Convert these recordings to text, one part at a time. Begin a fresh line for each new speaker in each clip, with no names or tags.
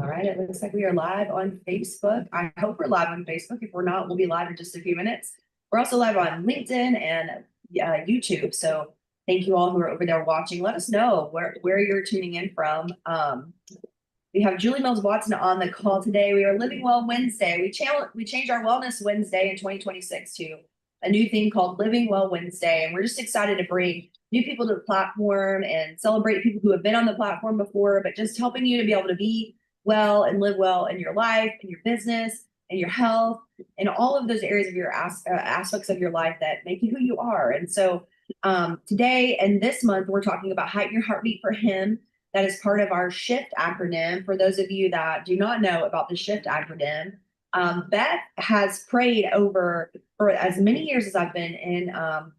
All right, it looks like we are live on Facebook. I hope we're live on Facebook. If we're not, we'll be live in just a few minutes. We're also live on LinkedIn and YouTube. So thank you all who are over there watching. Let us know where you're tuning in from. We have Julie Mills Watson on the call today. We are Living Well Wednesday. We changed our Wellness Wednesday in 2026 to a new theme called Living Well Wednesday. And we're just excited to bring new people to the platform and celebrate people who have been on the platform before, but just helping you to be able to be well and live well in your life, in your business, and your health, and all of those areas of your aspects of your life that make you who you are. And so today and this month, we're talking about Heighten Your Heartbeat for Him. That is part of our SHIFT acronym. For those of you that do not know about the SHIFT acronym, Beth has prayed over for as many years as I've been in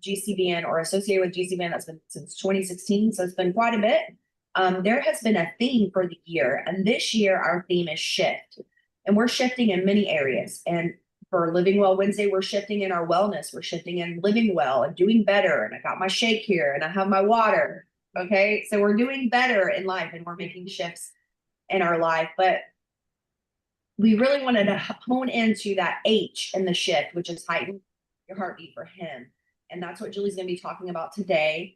GCBN or associated with GCBN. That's been since 2016, so it's been quite a bit. There has been a theme for the year, and this year our theme is shift, and we're shifting in many areas. And for Living Well Wednesday, we're shifting in our wellness. We're shifting in living well and doing better. And I got my shake here, and I have my water. Okay, so we're doing better in life, and we're making shifts in our life. But we really wanted to hone into that H in the shift, which is heighten your heartbeat for Him. And that's what Julie's going to be talking about today.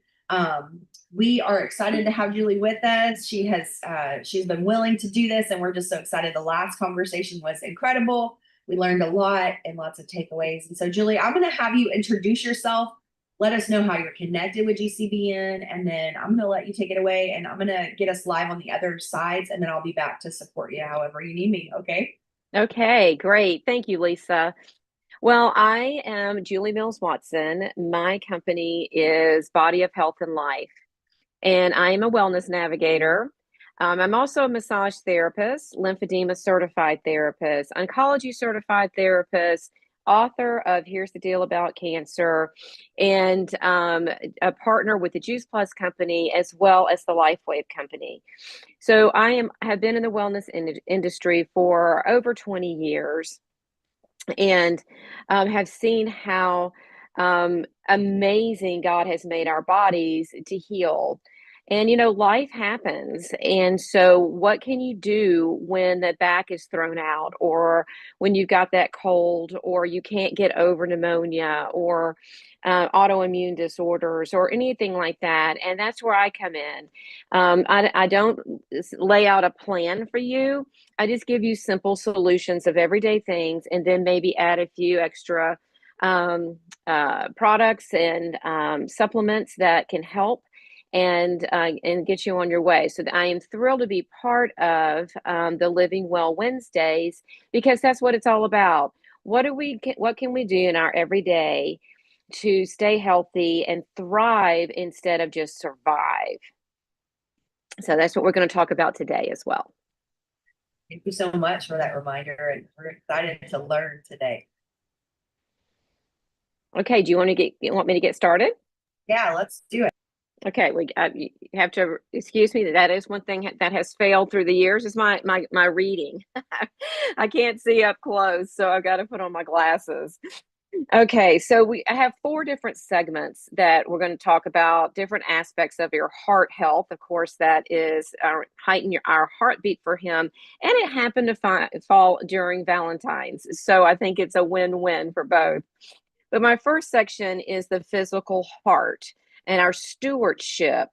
We are excited to have Julie with us. She's been willing to do this, and we're just so excited. The last conversation was incredible. We learned a lot and lots of takeaways. And so, Julie, I'm going to have you introduce yourself. Let us know how you're connected with GCBN, and then I'm going to let you take it away, and I'm going to get us live on the other sides, and then I'll be back to support you however you need me. Okay?
Okay, great. Thank you, Lisa. Well, I am Julie Mills Watson. My company is Body of Health and Life, and I am a wellness navigator. I'm also a massage therapist, lymphedema certified therapist, oncology certified therapist, author of Here's the Deal About Cancer, and a partner with the Juice Plus company as well as the LifeWave company. So have been in the wellness industry for over 20 years and have seen how amazing God has made our bodies to heal. And, life happens. And so what can you do when the back is thrown out, or when you've got that cold, or you can't get over pneumonia, or autoimmune disorders, or anything like that? And that's where I come in. I don't lay out a plan for you. I just give you simple solutions of everyday things, and then maybe add a few extra products and supplements that can help and get you on your way. So I am thrilled to be part of the Living Well Wednesdays, because that's what it's all about. What can we do in our everyday to stay healthy and thrive instead of just survive? So that's what we're going to talk about today as well.
Thank you so much for that reminder, and we're excited to learn today.
Okay, do you want me to get started?
Yeah, let's do it.
Okay, you have to excuse me. That is one thing that has failed through the years, is my reading. I can't see up close, so I've got to put on my glasses. Okay, so I have 4 different segments that we're going to talk about, different aspects of your heart health. Of course, that is heighten our heartbeat for Him, and it happened to fall during Valentine's, so I think it's a win-win for both. But my first section is the physical heart and our stewardship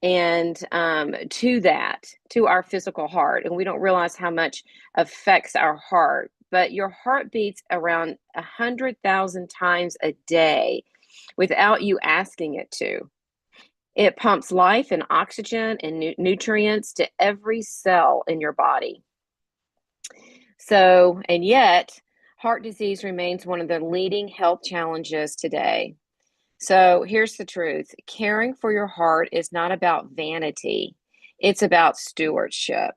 and to our physical heart. And we don't realize how much affects our heart. But your heart beats around 100,000 times a day without you asking it to. It pumps life and oxygen and nutrients to every cell in your body. So, and yet, heart disease remains one of the leading health challenges today. So here's the truth. Caring for your heart is not about vanity. It's about stewardship.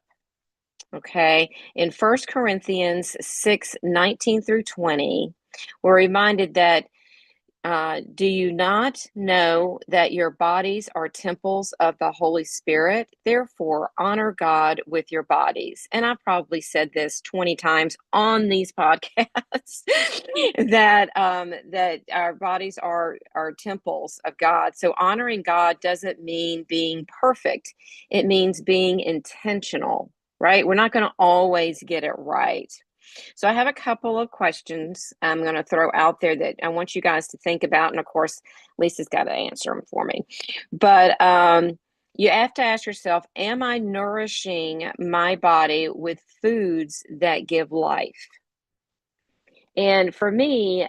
Okay. In 1 Corinthians 6:19 through 20, we're reminded that do you not know that your bodies are temples of the Holy Spirit? Therefore, honor God with your bodies. And I've probably said this 20 times on these podcasts that our bodies are temples of God. So honoring God doesn't mean being perfect. It means being intentional, right? We're not going to always get it right. So I have a couple of questions I'm going to throw out there that I want you guys to think about. And of course, Lisa's got to answer them for me. But you have to ask yourself, am I nourishing my body with foods that give life? And for me,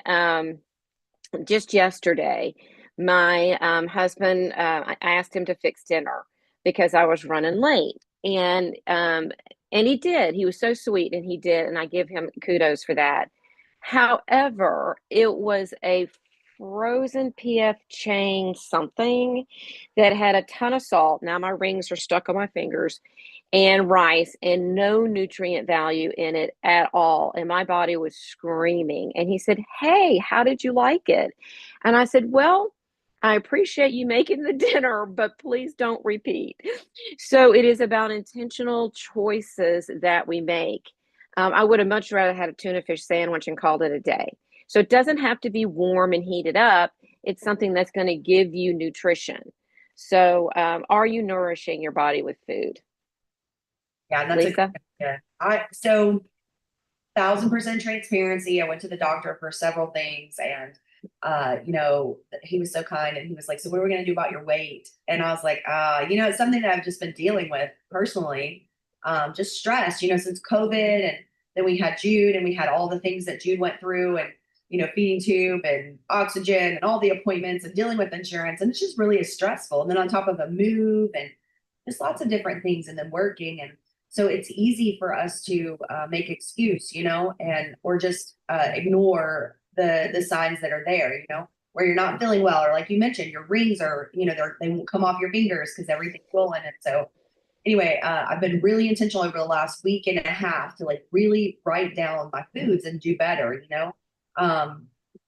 just yesterday, my husband, I asked him to fix dinner because I was running late, and he did. He was so sweet, and he did, and I give him kudos for that. However, it was a frozen PF Chang something that had a ton of salt. Now my rings are stuck on my fingers, and rice, and no nutrient value in it at all. And my body was screaming. And he said, "Hey, how did you like it?" And I said, "Well, I appreciate you making the dinner, but please don't repeat." So it is about intentional choices that we make. I would have much rather had a tuna fish sandwich and called it a day. So it doesn't have to be warm and heated up. It's something that's going to give you nutrition. So, are you nourishing your body with food?
Yeah, that's
Lisa?
yeah. So 1,000% transparency. I went to the doctor for several things, and he was so kind, and he was like, "So what are we gonna do about your weight?" And I was like, it's something that I've just been dealing with personally. Just stress, since COVID, and then we had Jude, and we had all the things that Jude went through, and feeding tube and oxygen and all the appointments and dealing with insurance, and it's just really is stressful. And then on top of the move and just lots of different things, and then working, and so it's easy for us to make excuse, and or just ignore the signs that are there, where you're not feeling well, or like you mentioned, your rings are, they won't come off your fingers because everything's swollen. And so anyway, I've been really intentional over the last week and a half to like really write down my foods and do better, Um,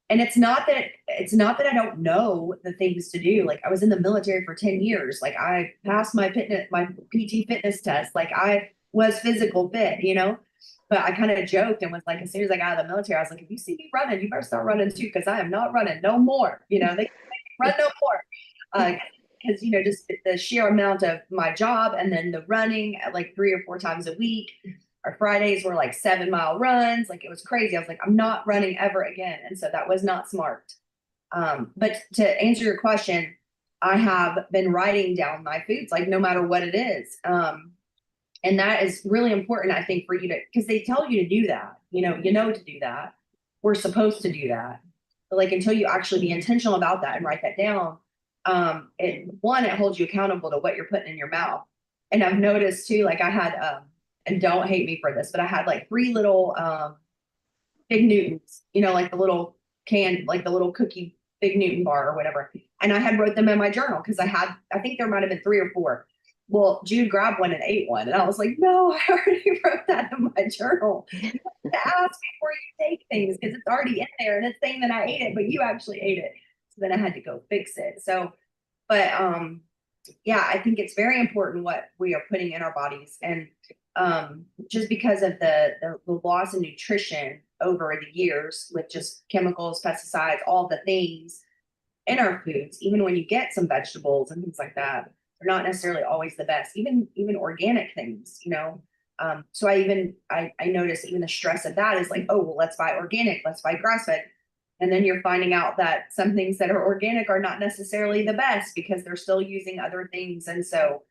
and it's not that I don't know the things to do. Like I was in the military for 10 years. Like I passed my PT fitness test. Like I was physical fit, but I kind of joked and was like, as soon as I got out of the military, I was like, if you see me running, you better start running too, because I am not running no more. They can make me run no more. Because just the sheer amount of my job, and then the running at like 3 or 4 times a week. Our Fridays were like 7-mile runs. Like it was crazy. I was like, I'm not running ever again. And so that was not smart. But to answer your question, I have been writing down my foods, like no matter what it is. And that is really important, I think, for you to, because they tell you to do that, to do that. We're supposed to do that. But like until you actually be intentional about that and write that down, it holds you accountable to what you're putting in your mouth. And I've noticed too, like I had and don't hate me for this, but I had like 3 little Big Newtons, like the little like the little cookie Big Newton bar or whatever. And I had wrote them in my journal because I think there might have been 3 or 4. Well, Jude grabbed one and ate one. And I was like, no, I already wrote that in my journal. You have to ask before you take things because it's already in there and it's saying that I ate it, but you actually ate it. So then I had to go fix it. So, but yeah, I think it's very important what we are putting in our bodies. And just because of the loss in nutrition over the years with just chemicals, pesticides, all the things in our foods, even when you get some vegetables and things like that, they're not necessarily always the best, even organic things, so I notice even the stress of that is like, oh, well, let's buy organic, let's buy grass-fed. And then you're finding out that some things that are organic are not necessarily the best because they're still using other things. And so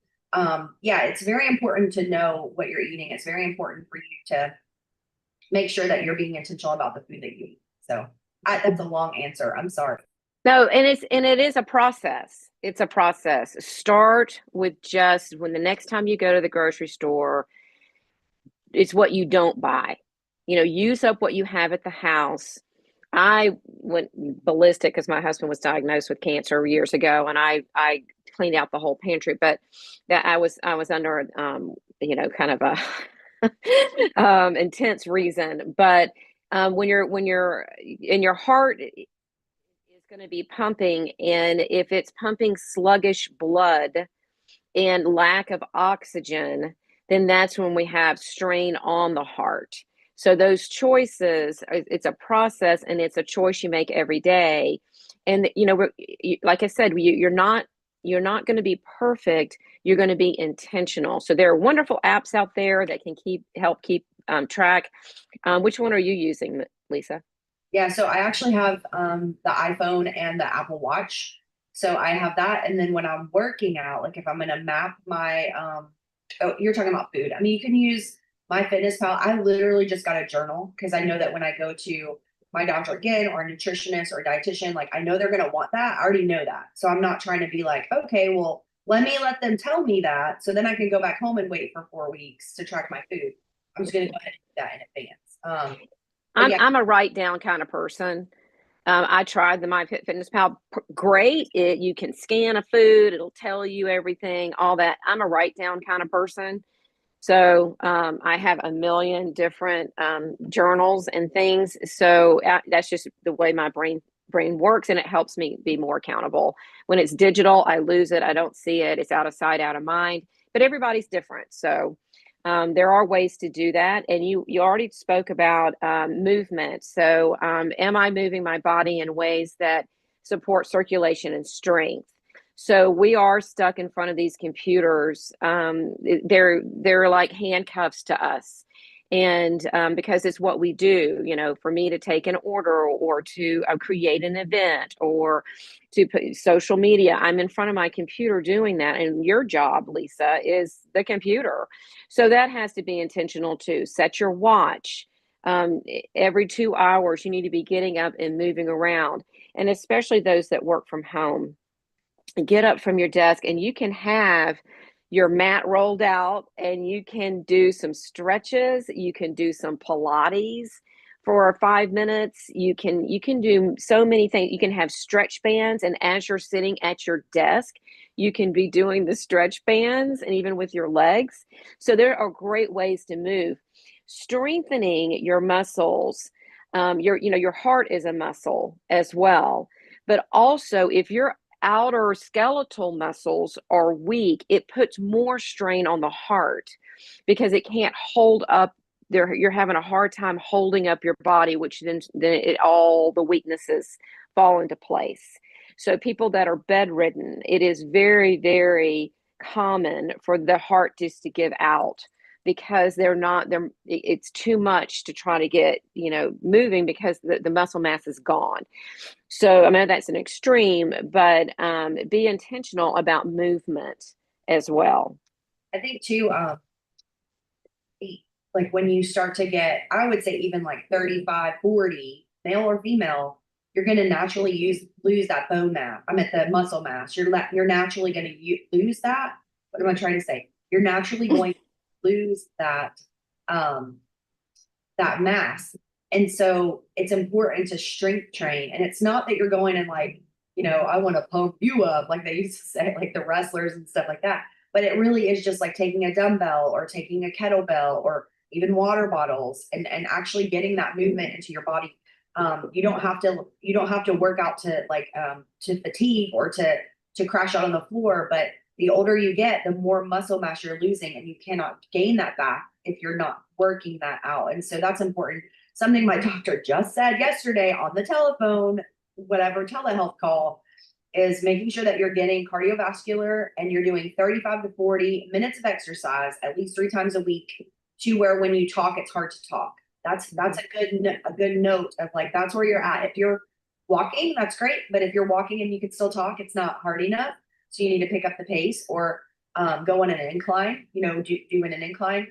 yeah, it's very important to know what you're eating. It's very important for you to make sure that you're being intentional about the food that you eat. So that's a long answer. I'm sorry.
No, and it is a process. It's a process. Start with just when the next time you go to the grocery store, it's what you don't buy. Use up what you have at the house. I went ballistic because my husband was diagnosed with cancer years ago, and I cleaned out the whole pantry. But that I was under kind of a intense reason. But when you're in your heart is going to be pumping, and if it's pumping sluggish blood and lack of oxygen, then that's when we have strain on the heart. So those choices, it's a process, and it's a choice you make every day. And like I said, you're not you're not going to be perfect. You're going to be intentional. So there are wonderful apps out there that can help keep track. Which one are you using, Lisa?
Yeah, so I actually have the iPhone and the Apple Watch. So I have that. And then when I'm working out, like if I'm gonna map my oh, you're talking about food. I mean, you can use my fitness pal. I literally just got a journal because I know that when I go to my doctor again or a nutritionist or a dietitian, like I know they're gonna want that. I already know that. So I'm not trying to be like, okay, well, let me let them tell me that. So then I can go back home and wait for 4 weeks to track my food. I'm just gonna go ahead and do that in advance. But yeah,
I'm a write down kind of person. I tried the MyFitnessPal. Great. You can scan a food. It'll tell you everything, all that. I'm a write down kind of person. So I have a million different journals and things. So that's just the way my brain works, and it helps me be more accountable. When it's digital, I lose it. I don't see it. It's out of sight, out of mind. But everybody's different. So there are ways to do that. And you already spoke about movement. So am I moving my body in ways that support circulation and strength? So we are stuck in front of these computers. They're like handcuffs to us, and because it's what we do. For me to take an order or to create an event or to put social media, I'm in front of my computer doing that. And your job, Lisa, is the computer, so that has to be intentional too. Set your watch. Every 2 hours, you need to be getting up and moving around, and especially those that work from home, get up from your desk and you can have your mat rolled out and you can do some stretches, you can do some Pilates for 5 minutes, you can do so many things. You can have stretch bands, and as you're sitting at your desk, you can be doing the stretch bands, and even with your legs. So there are great ways to move. Strengthening your muscles. Your heart is a muscle as well, but also if your outer skeletal muscles are weak, it puts more strain on the heart because it can't hold up there. You're having a hard time holding up your body, which then all the weaknesses fall into place. So people that are bedridden, it is very, very common for the heart just to give out because it's too much to try to get moving because the muscle mass is gone. So I know that's an extreme, but be intentional about movement as well.
I think too, like when you start to get, I would say even like 35, 40, male or female, you're going to naturally lose that bone mass. I meant the muscle mass. You're naturally going to lose that. What am I trying to say? You're naturally going to lose um, that mass. And so it's important to strength train. And it's not that you're going and like, I want to pump you up, like they used to say, like the wrestlers and stuff like that. But it really is just like taking a dumbbell or taking a kettlebell or even water bottles and actually getting that movement into your body. You don't have to work out to fatigue or to crash out on the floor, but the older you get, the more muscle mass you're losing, and you cannot gain that back if you're not working that out. And so that's important. Something my doctor just said yesterday on the telephone, whatever telehealth call, is making sure that you're getting cardiovascular and you're doing 35 to 40 minutes of exercise at least 3 times a week, to where when you talk, it's hard to talk. That's a good note of like, that's where you're at. If you're walking, that's great. But if you're walking and you can still talk, it's not hard enough. So you need to pick up the pace or go on an incline, doing an incline.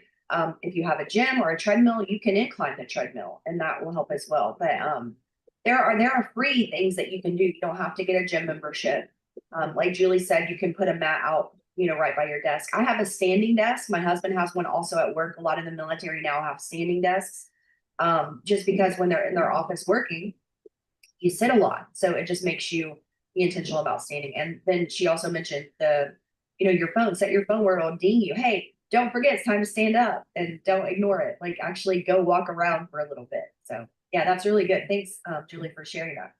If you have a gym or a treadmill, you can incline the treadmill and that will help as well. But there are free things that you can do. You don't have to get a gym membership. Like Julie said, you can put a mat out, right by your desk. I have a standing desk. My husband has one also at work. A lot of the military now have standing desks. Just because when they're in their office working, you sit a lot. So it just makes you be intentional about standing. And then she also mentioned your phone, set your phone where it'll ding you. Hey, don't forget, it's time to stand up and don't ignore it. Like actually go walk around for a little bit. So yeah, that's really good. Thanks, Julie, for sharing that.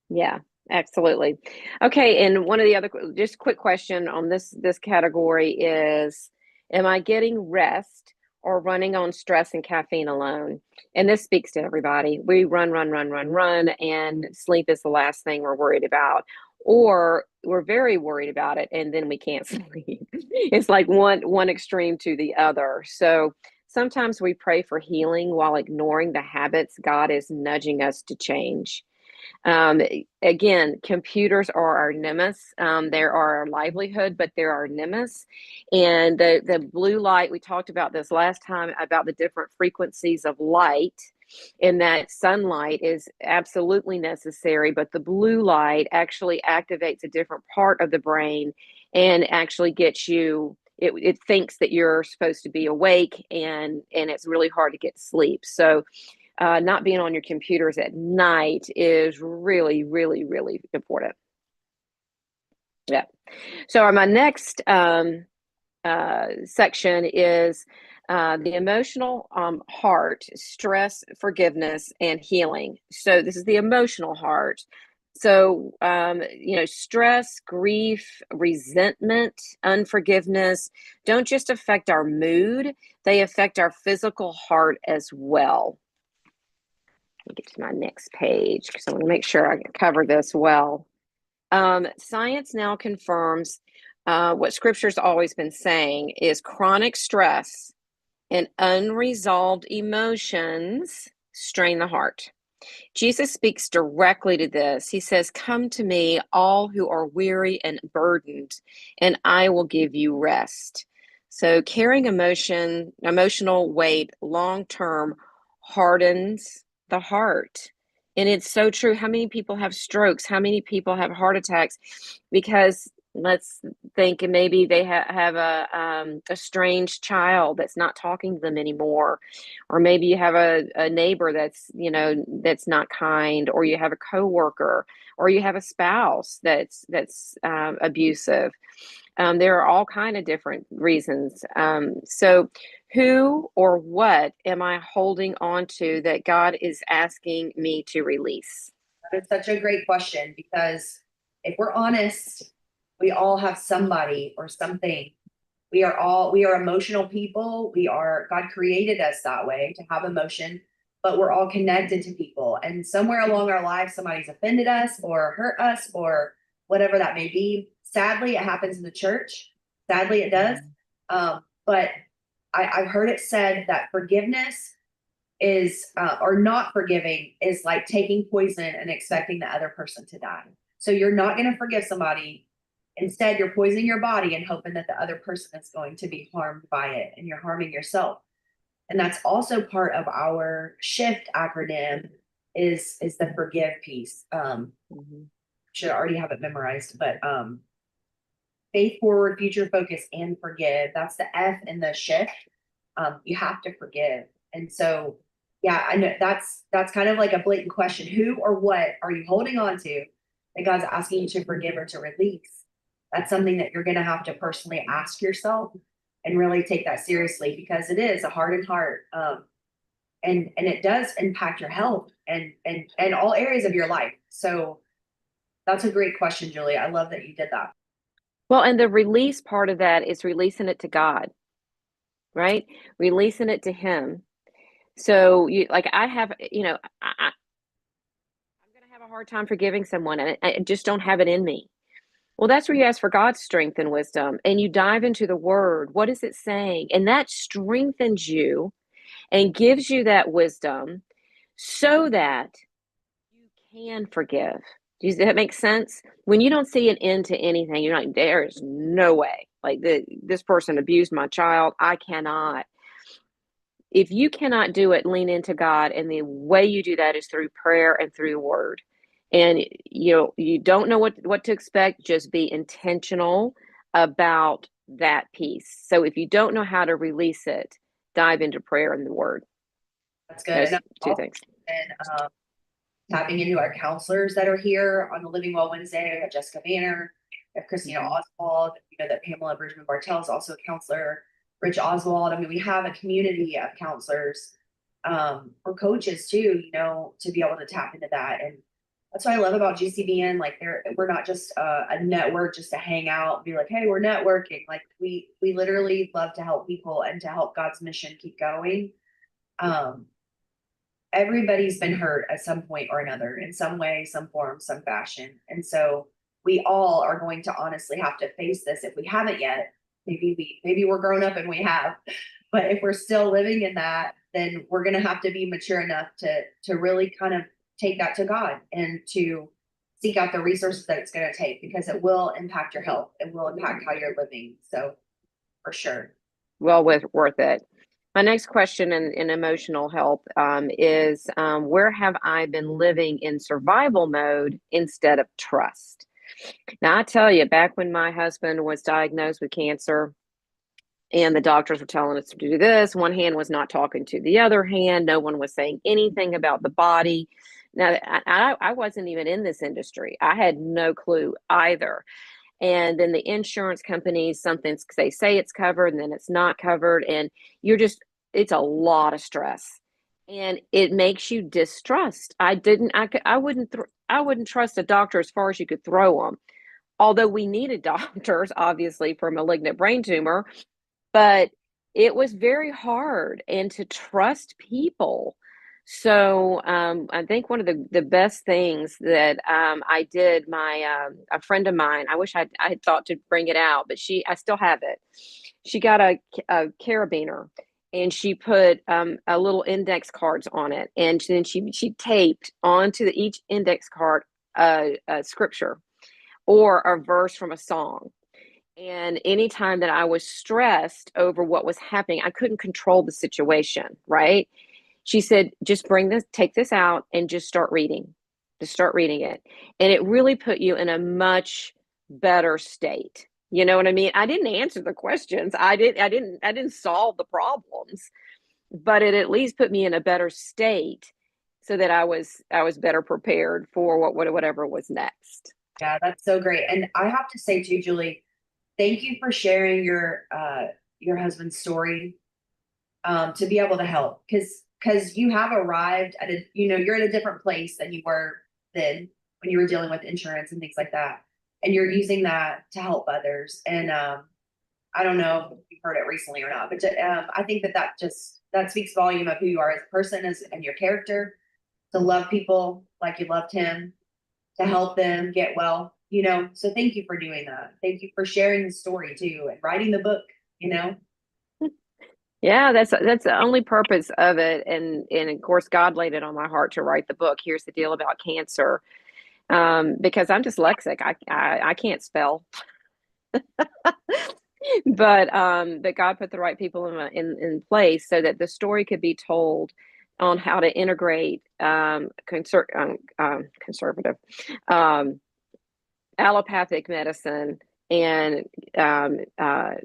Yeah, absolutely. Okay, and one of the other just quick question on this category is, am I getting rest or running on stress and caffeine alone? And this speaks to everybody. We run, run, run, run, run, and sleep is the last thing we're worried about. or we're very worried about it and then we can't sleep. It's like one extreme to the other. So sometimes we pray for healing while ignoring the habits God is nudging us to change. Um, Again, computers are our nemesis. There are our livelihood, but they're our nemesis. And the blue light, we talked about this last time about the different frequencies of light, and that sunlight is absolutely necessary, but the blue light actually activates a different part of the brain and actually gets you. It thinks that you're supposed to be awake, and it's really hard to get to sleep. So not being on your computers at night is really, really, really important. Yeah. So my next section is the emotional heart, stress, forgiveness, and healing. So this is the emotional heart. So, stress, grief, resentment, unforgiveness don't just affect our mood, they affect our physical heart as well. Let me get to my next page because I want to make sure I cover this well. Science now confirms what scripture's always been saying is chronic stress and unresolved emotions strain the heart. Jesus speaks directly to this. He says, "Come to me, all who are weary and burdened, and I will give you rest." So carrying emotional weight long term hardens the heart. And it's so true. How many people have strokes? How many people have heart attacks? Because let's think maybe they have a strange child that's not talking to them anymore, or maybe you have a neighbor that's not kind, or you have a coworker, or you have a spouse that's abusive. There are all kind of different reasons. So who or what am I holding on to that God is asking me to release?
That is such a great question because if we're honest, we all have somebody or something. We are emotional people. God created us that way to have emotion, but we're all connected to people. And somewhere along our lives, somebody's offended us or hurt us or whatever that may be. Sadly, it happens in the church. Sadly, it does. But I've heard it said that forgiveness is or not forgiving is like taking poison and expecting the other person to die. So you're not going to forgive somebody. Instead, you're poisoning your body and hoping that the other person is going to be harmed by it, and you're harming yourself. And that's also part of our shift acronym is the forgive piece. Should already have it memorized, but faith forward, future focus, and forgive. That's the F in the shift. You have to forgive. And so, yeah, I know that's kind of like a blatant question. Who or what are you holding on to that God's asking you to forgive or to release? That's something that you're going to have to personally ask yourself and really take that seriously, because it is a hardened heart. And it does impact your health and all areas of your life. So that's a great question, Julie. I love that you did that.
Well, and the release part of that is releasing it to God, right? Releasing it to Him. So you like I have, I'm going to have a hard time forgiving someone, and I just don't have it in me. Well, that's where you ask for God's strength and wisdom, and you dive into the Word. What is it saying? And that strengthens you and gives you that wisdom so that you can forgive. Does that make sense? When you don't see an end to anything, you're like, there is no way. Like this person abused my child. I cannot. If you cannot do it, lean into God. And the way you do that is through prayer and through the word. And you don't know what to expect, just be intentional about that piece. So if you don't know how to release it, dive into prayer and the word.
That's good.
Those
And
two things.
Tapping into our counselors that are here on the Living Well Wednesday. We have Jessica Banner, we have Christina Oswald, that Pamela Bridgman Bartell is also a counselor, Rich Oswald. I mean, we have a community of counselors, or coaches too, to be able to tap into that. And that's what I love about GCBN. Like we're not just a network just to hang out and be like, hey, we're networking. Like we literally love to help people and to help God's mission keep going. Everybody's been hurt at some point or another, in some way, some form, some fashion. And so we all are going to honestly have to face this if we haven't yet. Maybe we're grown up and we have, but if we're still living in that, then we're going to have to be mature enough to really kind of take that to God and to seek out the resources that it's going to take, because it will impact your health. It will impact how you're living. So for sure.
Well worth it. My next question in emotional health is where have I been living in survival mode instead of trust? Now, I tell you, back when my husband was diagnosed with cancer and the doctors were telling us to do this, one hand was not talking to the other hand. No one was saying anything about the body. Now, I wasn't even in this industry. I had no clue either. And then the insurance companies, they say it's covered and then it's not covered. And it's a lot of stress and it makes you distrust. I wouldn't trust a doctor as far as you could throw them. Although we needed doctors, obviously, for a malignant brain tumor, but it was very hard and to trust people. So I think one of the best things that I did, a friend of mine, I wish I had thought to bring it out, but I still have it. She got a carabiner and she put a little index cards on it, and then she taped onto each index card a scripture or a verse from a song. And anytime that I was stressed over what was happening, I couldn't control the situation, right? She said, just take this out and just start reading. Just start reading it. And it really put you in a much better state. You know what I mean? I didn't answer the questions. I didn't solve the problems, but it at least put me in a better state so that I was better prepared for whatever was next.
Yeah, that's so great. And I have to say too, Julie, thank you for sharing your husband's story, to be able to help, because you have arrived at you're at a different place than you were then when you were dealing with insurance and things like that, and you're using that to help others. And I don't know if you've heard it recently or not, but I think that speaks volume of who you are as a person, and your character, to love people like you loved him, to help them get well. So thank you for doing that. Thank you for sharing the story too and writing the book.
Yeah, that's the only purpose of it, and of course God laid it on my heart to write the book. Here's the deal about cancer, because I'm dyslexic. I can't spell, but God put the right people in place so that the story could be told on how to integrate conservative allopathic medicine and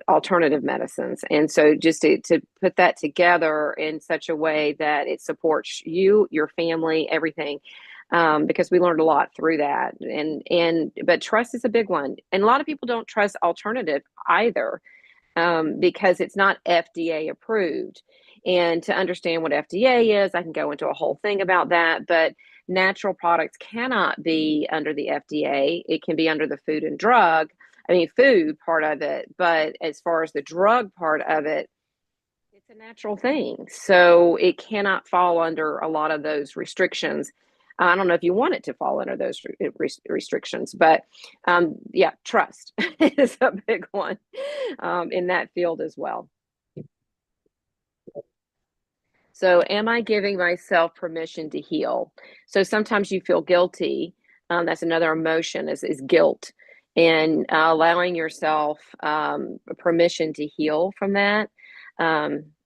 alternative medicines. And so just to put that together in such a way that it supports you, your family, everything, because we learned a lot through that. But trust is a big one. And a lot of people don't trust alternative either, because it's not FDA approved. And to understand what FDA is, I can go into a whole thing about that, but natural products cannot be under the FDA. It can be under the food part of it, but as far as the drug part of it, it's a natural thing. So it cannot fall under a lot of those restrictions. I don't know if you want it to fall under those restrictions, but yeah, trust is a big one in that field as well. So, am I giving myself permission to heal? So sometimes you feel guilty. That's another emotion is guilt, and allowing yourself permission to heal from that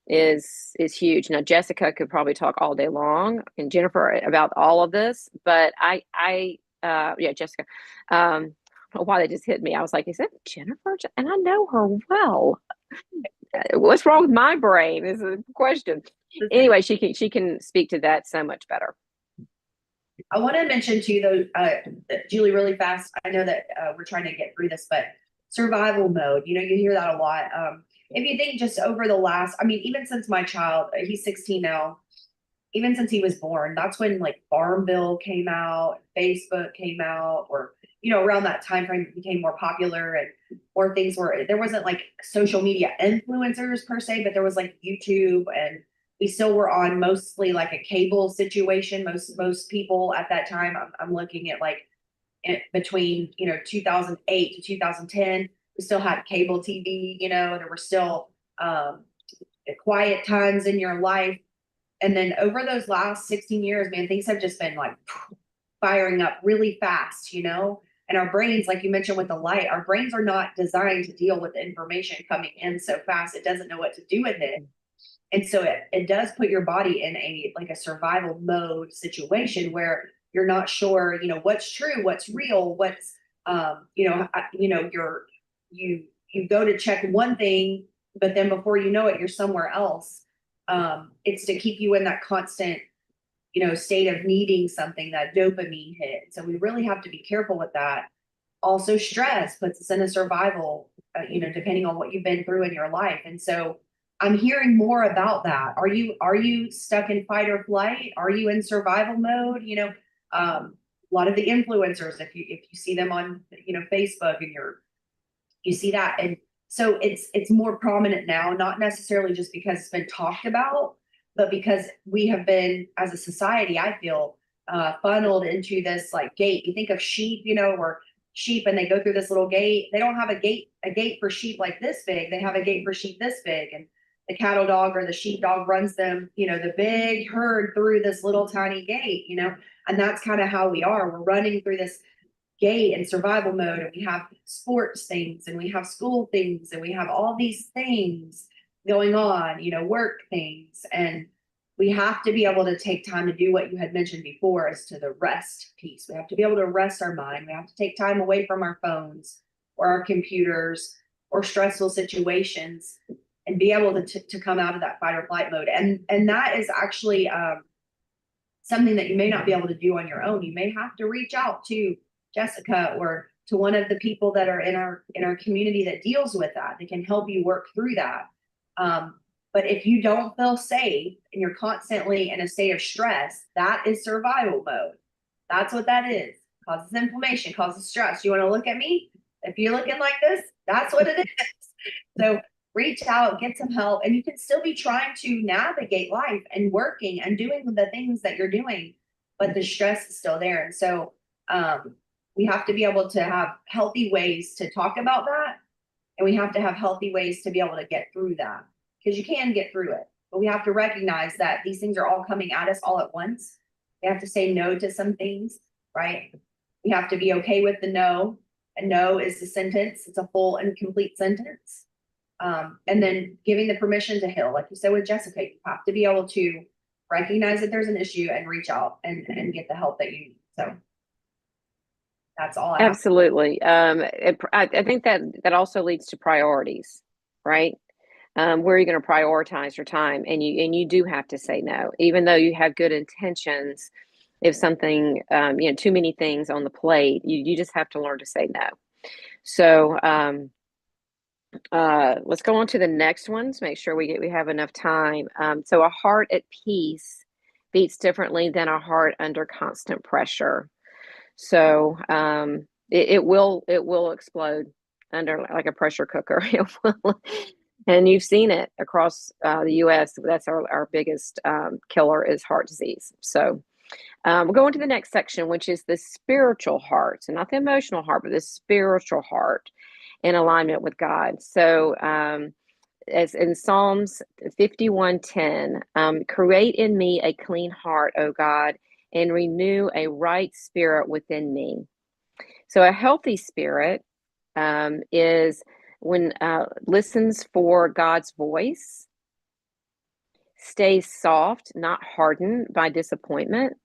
is huge. Now, Jessica could probably talk all day long, and Jennifer about all of this, but yeah, Jessica. I don't know why they just hit me. I was like, is that Jennifer? And I know her well. What's wrong with my brain is a question. Anyway, she can speak to that so much better.
I want to mention too, though, Julie, really fast. I know that we're trying to get through this, but survival mode, you hear that a lot. If you think just over the last, even since my child, he's 16 now, even since he was born, that's when like Farmville came out, Facebook came out, or around that time frame it became more popular, and or things where there wasn't like social media influencers per se, but there was like YouTube, and we still were on mostly like a cable situation. Most people at that time, I'm looking at like between, 2008 to 2010. We still had cable TV, there were still quiet times in your life. And then over those last 16 years, man, things have just been like firing up really fast, And our brains, like you mentioned with the light, our brains are not designed to deal with information coming in so fast. It doesn't know what to do with it. And so it does put your body in a survival mode situation where you're not sure, what's true, what's real, what's you go to check one thing, but then before you know it, you're somewhere else. It's to keep you in that constant, state of needing something, that dopamine hit. So we really have to be careful with that. Also, stress puts us in a survival, depending on what you've been through in your life. And so I'm hearing more about that. Are you stuck in fight or flight? Are you in survival mode? A lot of the influencers, if you see them on, Facebook, and you see that. And so it's more prominent now, not necessarily just because it's been talked about, but because we have been, as a society, I feel, funneled into this like gate. You think of sheep, where sheep, and they go through this little gate. They don't have a gate for sheep like this big. They have a gate for sheep this big. And the cattle dog or the sheep dog runs them, the big herd through this little tiny gate, and that's kind of how we are. We're running through this gate in survival mode, and we have sports things, and we have school things, and we have all these things going on, work things. And we have to be able to take time to do what you had mentioned before, as to the rest piece. We have to be able to rest our mind. We have to take time away from our phones or our computers or stressful situations, and be able to come out of that fight or flight mode. And that is actually something that you may not be able to do on your own. You may have to reach out to Jessica or to one of the people that are in our community that deals with that. They can help you work through that. But if you don't feel safe and you're constantly in a state of stress, that is survival mode. That's what that is. Causes inflammation, causes stress. You want to look at me? If you're looking like this, that's what it is. So reach out, get some help, and you can still be trying to navigate life and working and doing the things that you're doing, but the stress is still there. And so we have to be able to have healthy ways to talk about that. And we have to have healthy ways to be able to get through that, because you can get through it. But we have to recognize that these things are all coming at us all at once. We have to say no to some things, right? We have to be okay with the no. And no is the sentence. It's a full and complete sentence. And then giving the permission to heal, like you said with Jessica, you have to be able to recognize that there's an issue and reach out and get the help that you need. So that's all I have.
Absolutely. I think that also leads to priorities, right? Where are you going to prioritize your time? And you do have to say no, even though you have good intentions. If something, too many things on the plate, you just have to learn to say no. So let's go on to the next ones. Make sure we have enough time. So a heart at peace beats differently than a heart under constant pressure. So it will explode under like a pressure cooker. It will. And you've seen it across the U.S. That's our biggest killer is heart disease. So we'll go into the next section, which is the spiritual heart. So not the emotional heart, but the spiritual heart in alignment with God. So as in Psalms 51:10, create in me a clean heart, O God, and renew a right spirit within me. So a healthy spirit is when listens for God's voice, stays soft, not hardened by disappointment,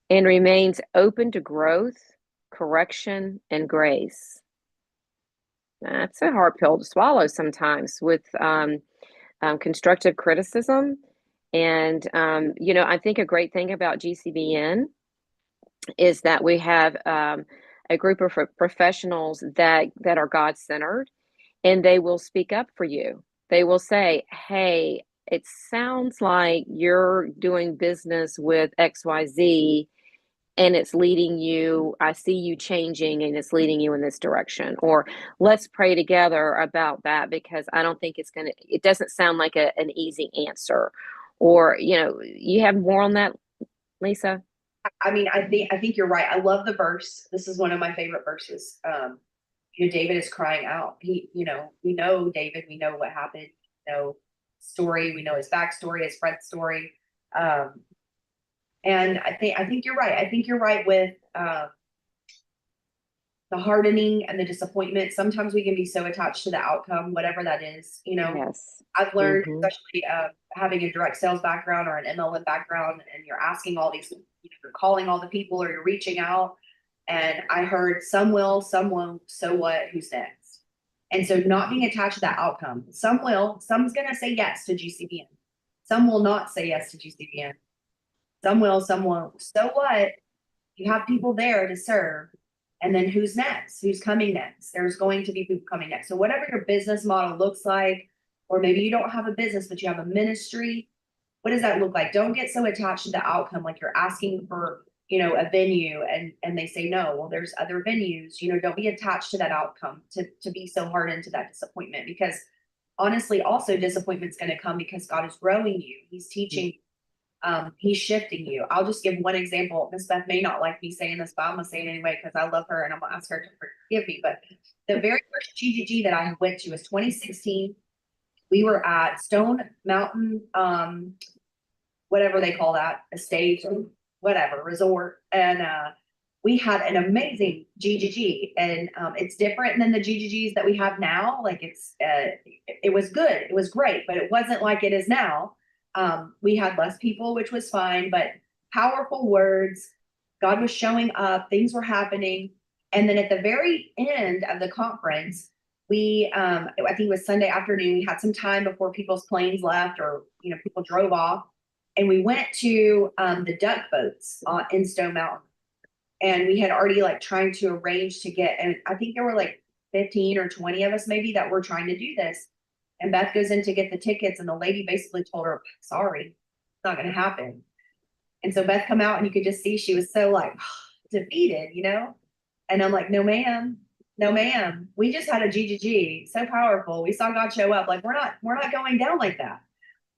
and remains open to growth, correction, and grace. That's a hard pill to swallow sometimes with constructive criticism. And, I think a great thing about GCBN is that we have a group of professionals that are God-centered, and they will speak up for you. They will say, hey, it sounds like you're doing business with XYZ, and it's leading you, I see you changing and it's leading you in this direction. Or let's pray together about that, because I don't think it doesn't sound like an easy answer. Or, you have more on that, Lisa?
I mean, I think you're right. I love the verse. This is one of my favorite verses. David is crying out. We know David, we know what happened, story, we know his backstory, his friend's story. Um, and I think you're right. I think you're right with the hardening and the disappointment. Sometimes we can be so attached to the outcome, whatever that is.
Yes.
I've learned,
Hmm.
especially having a direct sales background or an MLM background, and you're asking all these, you're calling all the people or you're reaching out. And I heard some will, some won't, so what, who's next? And so not being attached to that outcome. Some will, some's going to say yes to GCBN. Some will not say yes to GCBN. Some will, some won't. So what? You have people there to serve. And then who's next? Who's coming next? There's going to be people coming next. So whatever your business model looks like, or maybe you don't have a business, but you have a ministry, what does that look like? Don't get so attached to the outcome, like you're asking for, a venue and they say no. Well, there's other venues, don't be attached to that outcome to be so hard into that disappointment, because honestly, also disappointment's going to come because God is growing you. He's teaching, he's shifting you. I'll just give one example. Miss Beth may not like me saying this, but I'm gonna say it anyway because I love her and I'm gonna ask her to forgive me. But the very first GGG that I went to was 2016. We were at Stone Mountain, whatever they call that, estate, whatever, resort. And we had an amazing GGG. And it's different than the GGGs that we have now. Like it was good. It was great, but it wasn't like it is now. We had less people, which was fine, but powerful words. God was showing up, things were happening. And then at the very end of the conference, I think it was Sunday afternoon, we had some time before people's planes left, or people drove off, and we went to the duck boats in Stone Mountain. And we had already like trying to arrange to get, and I think there were like 15 or 20 of us maybe that were trying to do this. And Beth goes in to get the tickets, and the lady basically told her, sorry, it's not going to happen. And so Beth come out, and you could just see she was so like defeated. And I'm like, no, ma'am, no, ma'am. We just had a GGG, so powerful. We saw God show up. Like we're not going down like that.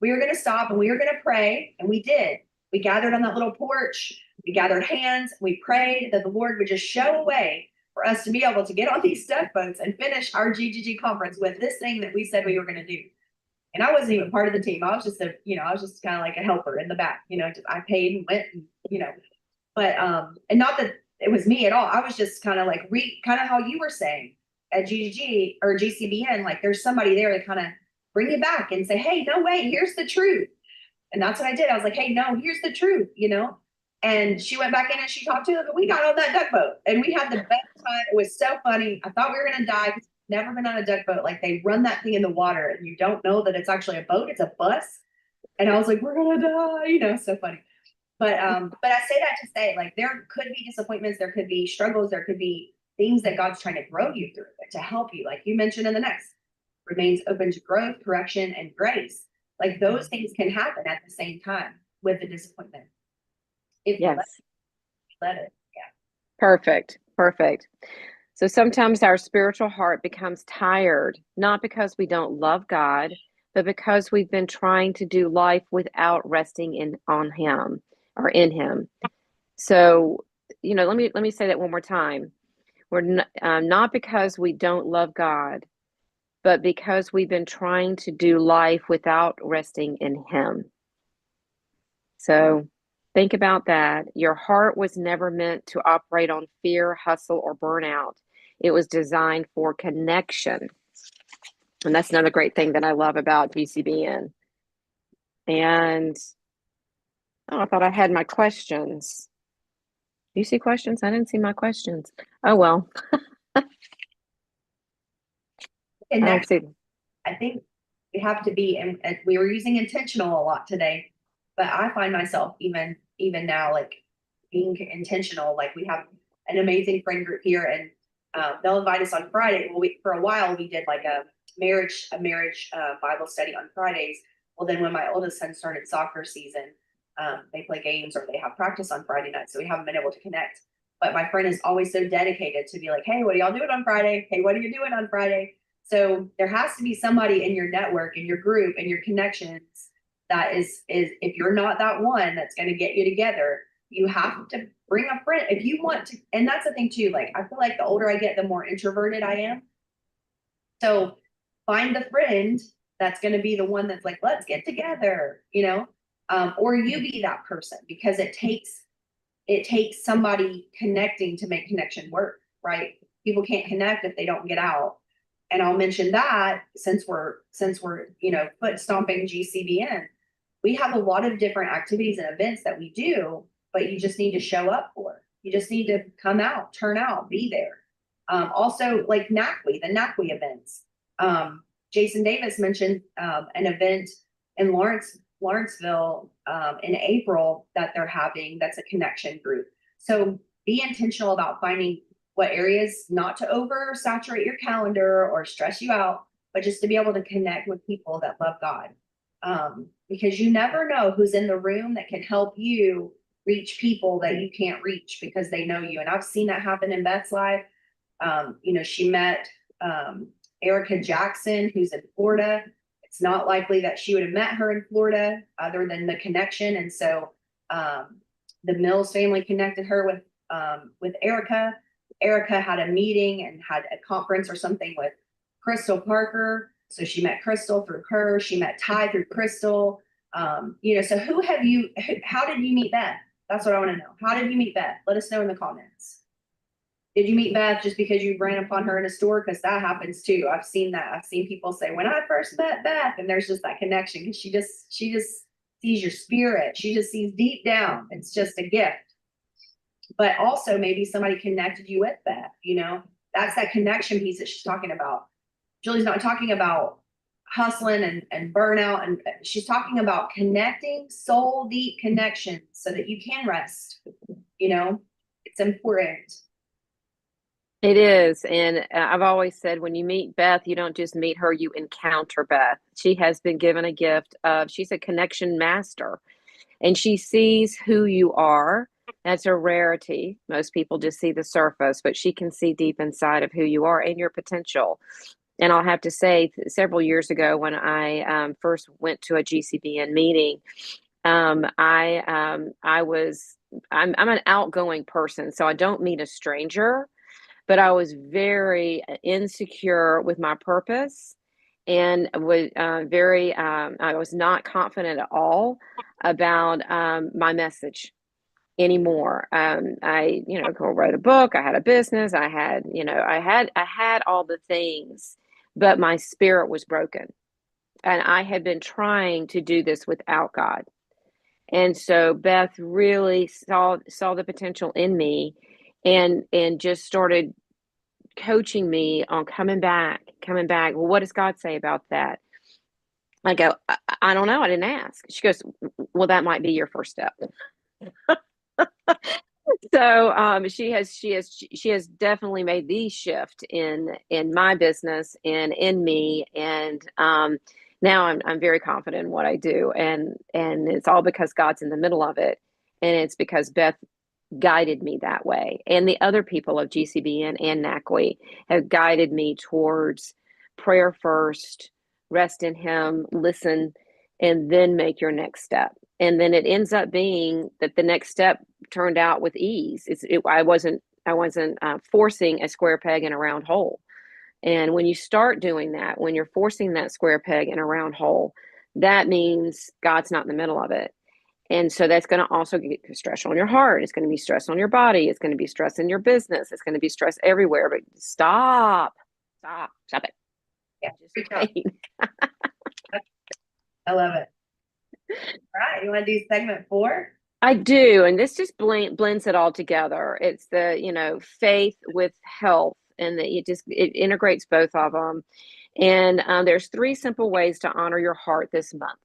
We were going to stop and we were going to pray, and we did. We gathered on that little porch. We gathered hands. We prayed that the Lord would just show a way for us to be able to get on these duck boats and finish our GGG conference with this thing that we said we were going to do. And I wasn't even part of the team. I was just I was just kind of like a helper in the back. Just I paid and went, but and not that it was me at all. I was just kind of like kind of how you were saying at GGG or GCBN, like there's somebody there to kind of bring you back and say, hey, no way, here's the truth. And that's what I did. I was like, hey, no, here's the truth. And she went back in and she talked to them, and we got on that duck boat and we had the best time. It was so funny. I thought we were gonna die because I've never been on a duck boat. Like they run that thing in the water and you don't know that it's actually a boat, it's a bus. And I was like, we're gonna die, so funny. But I say that to say, like, there could be disappointments, there could be struggles, there could be things that God's trying to grow you through, to help you. Like you mentioned in the next, remains open to growth, correction, and grace. Like those things can happen at the same time with the disappointment. If you
Yes.
let it. Yeah.
Perfect. Perfect. So sometimes our spiritual heart becomes tired, not because we don't love God, but because we've been trying to do life without resting on Him or in Him. So, let me say that one more time. We're not because we don't love God, but because we've been trying to do life without resting in Him. So think about that. Your heart was never meant to operate on fear, hustle, or burnout. It was designed for connection. And that's another great thing that I love about GCBN. And I thought I had my questions. Do you see questions? I didn't see my questions. Oh, well.
And
I don't see.
I think we have to be, and we were using intentional a lot today, but I find myself even now, like being intentional. Like we have an amazing friend group here, and they'll invite us on Friday. Well, for a while we did like a marriage Bible study on Fridays. Well, then when my oldest son started soccer season, they play games or they have practice on Friday night, so we haven't been able to connect. But my friend is always so dedicated to be like, hey, what are y'all doing on Friday? Hey, what are you doing on Friday? So there has to be somebody in your network, in your group, in your connections that is if you're not that one that's going to get you together, You have to bring a friend if you want to. And that's the thing too. Like, I feel like the older I get, the more introverted I am. So find the friend that's going to be the one that's like, let's get together, or you be that person, because it takes somebody connecting to make connection work, right? People can't connect if they don't get out. And I'll mention that since we're foot stomping GCBN, we have a lot of different activities and events that we do, but you just need to show up for it. You just need to come out, turn out, be there. Also, like the NACWE events. Jason Davis mentioned an event in Lawrenceville in April that they're having. That's a connection group. So be intentional about finding what areas not to oversaturate your calendar or stress you out, but just to be able to connect with people that love God. Because you never know who's in the room that can help you reach people that you can't reach because they know you. And I've seen that happen in Beth's life. She met Erica Jackson, who's in Florida. It's not likely that she would have met her in Florida other than the connection. And so the Mills family connected her with Erica. Erica had a meeting and had a conference or something with Crystal Parker. So she met Crystal through her. She met Ty through Crystal. So how did you meet Beth? That's what I want to know. How did you meet Beth? Let us know in the comments. Did you meet Beth just because you ran upon her in a store? Because that happens too. I've seen that. I've seen people say, when I first met Beth, and there's just that connection because she just sees your spirit. She just sees deep down. It's just a gift. But also maybe somebody connected you with Beth, that's that connection piece that she's talking about. Julie's not talking about hustling and burnout, and she's talking about connecting, soul deep connection so that you can rest. It's important.
It is. And I've always said, when you meet Beth, you don't just meet her, you encounter Beth. She has been given a gift she's a connection master, and she sees who you are. That's a rarity. Most people just see the surface, but she can see deep inside of who you are and your potential. And I'll have to say, several years ago, when I first went to a GCBN meeting, I'm an outgoing person, so I don't meet a stranger, but I was very insecure with my purpose, and was I was not confident at all about my message anymore. I wrote a book, I had a business, I had all the things, but my spirit was broken, and I had been trying to do this without God. And so Beth really saw the potential in me, and just started coaching me on coming back. Well, what does God say about that? I go, I don't know. I didn't ask. She goes, well, that might be your first step. So she has definitely made the shift in my business and in me, and now I'm very confident in what I do, and it's all because God's in the middle of it, and it's because Beth guided me that way, and the other people of GCBN and NACWE have guided me towards prayer first, rest in Him, listen, and then make your next step. And then it ends up being that the next step turned out with ease. I wasn't forcing a square peg in a round hole. And when you start doing that, when you're forcing that square peg in a round hole, that means God's not in the middle of it. And so that's going to also get stress on your heart. It's going to be stress on your body. It's going to be stress in your business. It's going to be stress everywhere. But stop it.
Yeah,
Just wait.
I love it. All right, you want to do segment 4?
I do, and this just blends it all together. It's the faith with health, and it integrates both of them. And there's 3 simple ways to honor your heart this month.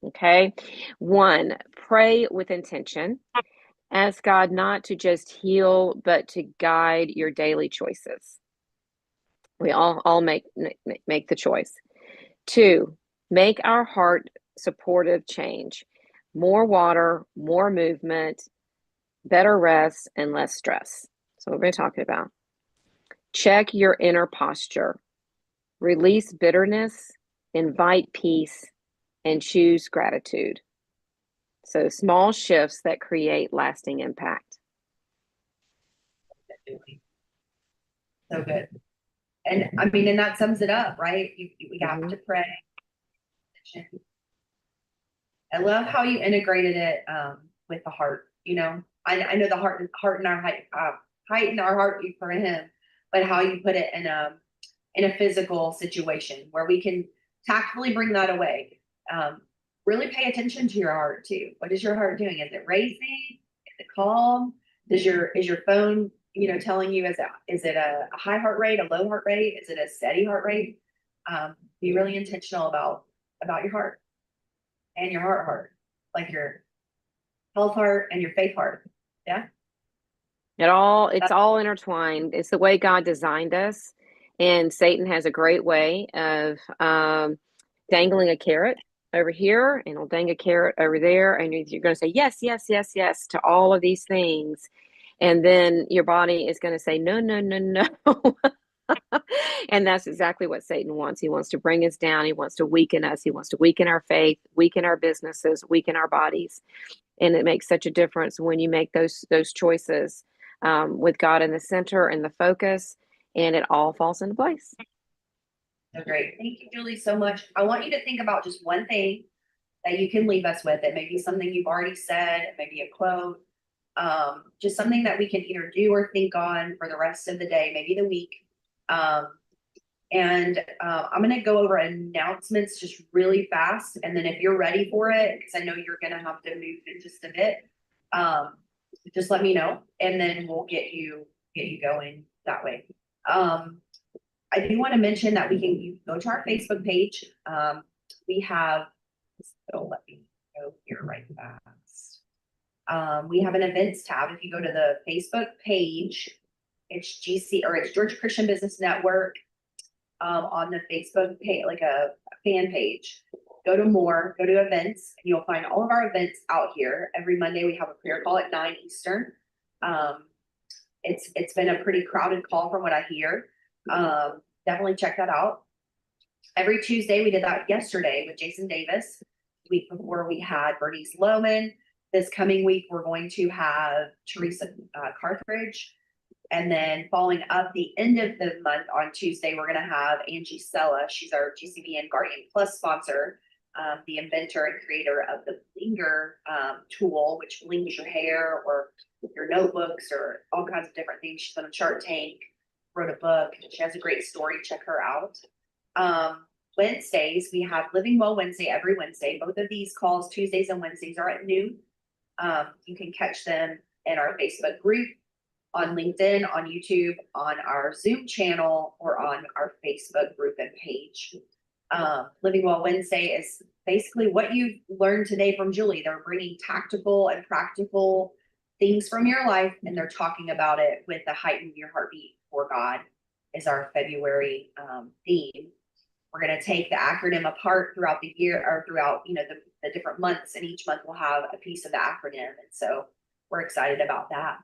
Okay, 1, pray with intention. Ask God not to just heal, but to guide your daily choices. We all make the choice. 2, make our heart supportive change. More water, more movement, better rest, and less stress. So what we're talking about. Check your inner posture. Release bitterness, invite peace, and choose gratitude. So small shifts that create lasting impact.
So good. And I mean, and that sums it up, right? We have to pray. I love how you integrated it with the heart. You know, I know the heart in our heighten our heartbeat for him, but how you put it in a physical situation where we can tactfully bring that away. Really pay attention to your heart too. What is your heart doing? Is it racing? Is it calm? Is your phone, you know, telling you is it a high heart rate, a low heart rate? Is it a steady heart rate? Be really intentional about your heart and your heart, like your health heart and your faith heart. Yeah.
It's all intertwined. It's the way God designed us. And Satan has a great way of dangling a carrot over here, and he'll dang a carrot over there. And you're going to say, yes, yes, yes, yes, to all of these things. And then your body is going to say, no, no, no, no. And that's exactly what Satan wants. He wants to bring us down. He wants to weaken us. He wants to weaken our faith, weaken our businesses, weaken our bodies. And it makes such a difference when you make those choices with God in the center and the focus, and it all falls into place.
So great. Thank you, Julie, so much. I want you to think about just one thing that you can leave us with. It may be something you've already said, it may be a quote, just something that we can either do or think on for the rest of the day, maybe the week. I'm going to go over announcements just really fast. And then if you're ready for it, because I know you're going to have to move in just a bit, just let me know, and then we'll get you going that way. I do want to mention that you go to our Facebook page. We have, so let me go here right fast. We have an events tab. If you go to the Facebook page, it's Georgia Christian Business Network. On the Facebook page, like a fan page, go to events, and you'll find all of our events out here. Every Monday we have a prayer call at 9 Eastern. It's been a pretty crowded call from what I hear. Definitely check that out. Every Tuesday, we did that yesterday with Jason Davis. The week before we had Bernice Lohman. This coming week, we're going to have Teresa Carthridge. And then following up the end of the month on Tuesday, we're going to have Angie Sella. She's our GCBN Guardian Plus sponsor, the inventor and creator of the Blinger tool, which blings your hair or your notebooks or all kinds of different things. She's on a Shark Tank, wrote a book. She has a great story. Check her out. Wednesdays, we have Living Well Wednesday every Wednesday. Both of these calls, Tuesdays and Wednesdays, are at noon. You can catch them in our Facebook group, on LinkedIn, on YouTube, on our Zoom channel, or on our Facebook group and page. Living Well Wednesday is basically what you've learned today from Julie. They're bringing tactical and practical things from your life, and they're talking about it with the Heighten Your Heartbeat for God is our February theme. We're going to take the acronym apart throughout the year, or throughout, you know, the different months, and each month we'll have a piece of the acronym. And so we're excited about that.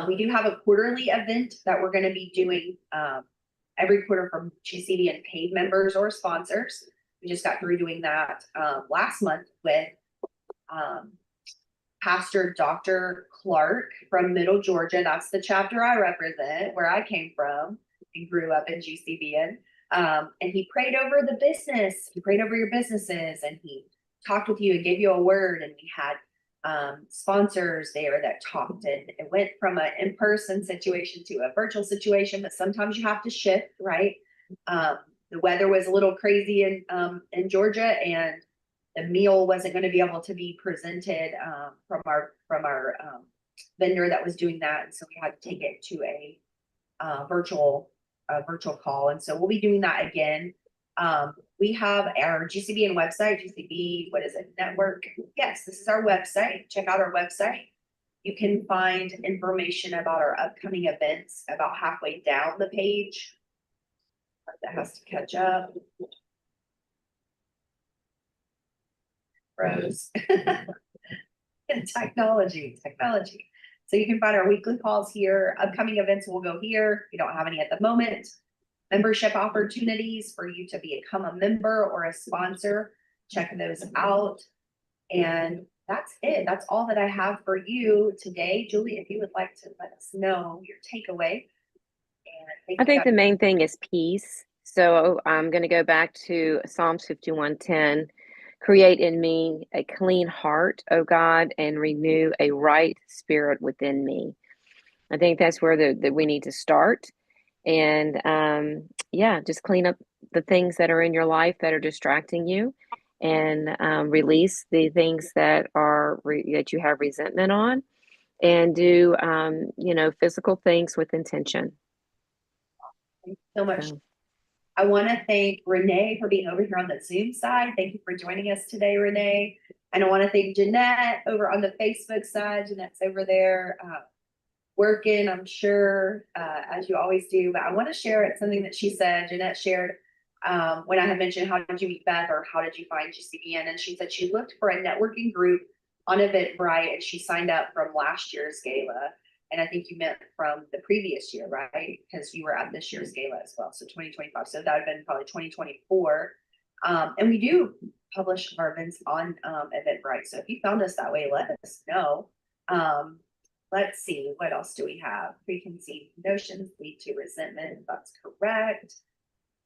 We do have a quarterly event that we're going to be doing every quarter from GCB and paid members or sponsors. We just got through doing that last month with Pastor Dr. Clark from Middle Georgia. That's the chapter I represent, where I came from and grew up in GCBN. And he prayed over the business. He prayed over your businesses, and he talked with you and gave you a word. And we had sponsors there that talked, and it went from an in-person situation to a virtual situation, but sometimes you have to shift, right? The weather was a little crazy in Georgia, and the meal wasn't going to be able to be presented from our vendor that was doing that, and so we had to take it to a virtual call. And so we'll be doing that again. We have our GCBN website, GCB, what is it, network? Yes, this is our website. Check out our website. You can find information about our upcoming events about halfway down the page. That has to catch up. Rose. Technology. So you can find our weekly calls here. Upcoming events will go here. We don't have any at the moment. Membership opportunities for you to become a member or a sponsor. Check those out. And that's it. That's all that I have for you today. Julie, if you would like to let us know your takeaway. And thank
I
you
think
guys.
the main thing is peace. So I'm going to go back to Psalms 51:10. Create in me a clean heart, O God, and renew a right spirit within me. I think that's where we need to start. And yeah, just clean up the things that are in your life that are distracting you, and release the things that that you have resentment on, and do physical things with intention.
Thank you so much.
So
I want to thank Renee for being over here on the Zoom side. Thank you for joining us today, Renee. And I want to thank Jeanette over on the Facebook side. Jeanette's over there working, I'm sure, as you always do. But I want to share something that she said. Jeanette shared when I had mentioned, how did you meet Beth, or how did you find GCBN? And she said she looked for a networking group on Eventbrite, and she signed up from last year's gala. And I think you meant from the previous year, right? Because you were at this year's gala as well. So 2025. So that would have been probably 2024. And we do publish our events on Eventbrite. So if you found us that way, let us know. Let's see, what else do we have? Preconceived notions lead to resentment. That's correct.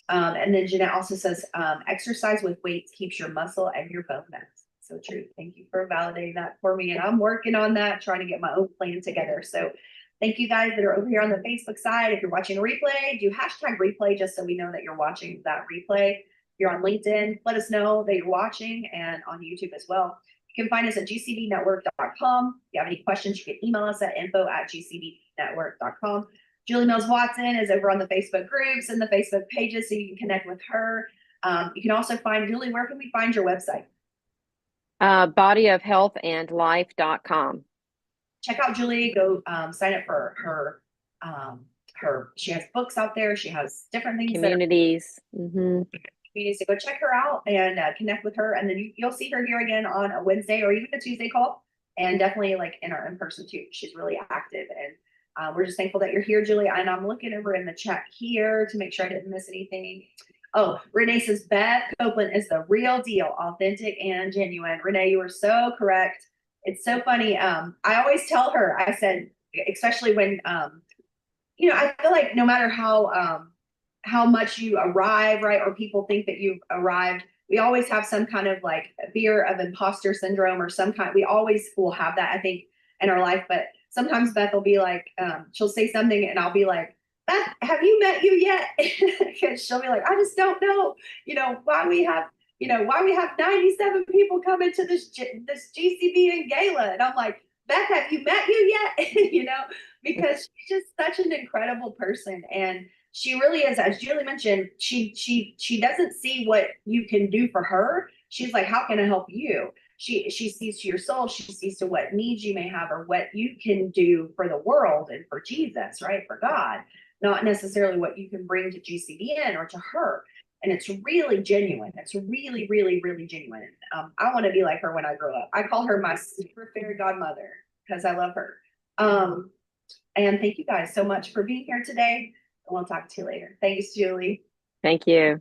And then Jeanette also says, exercise with weights keeps your muscle and your bone mass. So true. Thank you for validating that for me. And I'm working on that, trying to get my own plan together. So thank you guys that are over here on the Facebook side. If you're watching a replay, do hashtag replay just so we know that you're watching that replay. If you're on LinkedIn, let us know that you're watching, and on YouTube as well. You can find us at gcbnetwork.com. If you have any questions, you can email us at info@gcbnetwork.com. Julie Mills Watson is over on the Facebook groups and the Facebook pages, so you can connect with her. You can also find Julie. Where can we find your website?
bodyofhealthandlife.com.
Check out Julie. Go sign up for her. She has books out there. She has different things.
Communities.
Communities. So go check her out and connect with her, and then you'll see her here again on a Wednesday or even a Tuesday call, and definitely like in our in-person too. She's really active, and we're just thankful that you're here, Julie. And I'm looking over in the chat here to make sure I didn't miss anything. Oh, Renee says Beth Copeland is the real deal, authentic and genuine. Renee, you were so correct. It's so funny. I always tell her, I said, especially when I feel like no matter how much you arrive, right, or people think that you've arrived, we always have some kind of like fear of imposter syndrome or some kind. We always will have that, I think, in our life. But sometimes Beth will be like, she'll say something and I'll be like, Beth, have you met you yet? Because she'll be like, I just don't know, why we have 97 people coming to this GCBN gala. And I'm like, Beth, have you met you yet? Because she's just such an incredible person. And she really is, as Julie mentioned, she doesn't see what you can do for her. She's like, how can I help you? She sees to your soul. She sees to what needs you may have, or what you can do for the world and for Jesus, right? For God, not necessarily what you can bring to GCBN or to her. And it's really genuine. It's really, really, really genuine. I want to be like her when I grow up. I call her my super fairy godmother because I love her. And thank you guys so much for being here today. And we'll talk to you later. Thanks, Julie.
Thank you.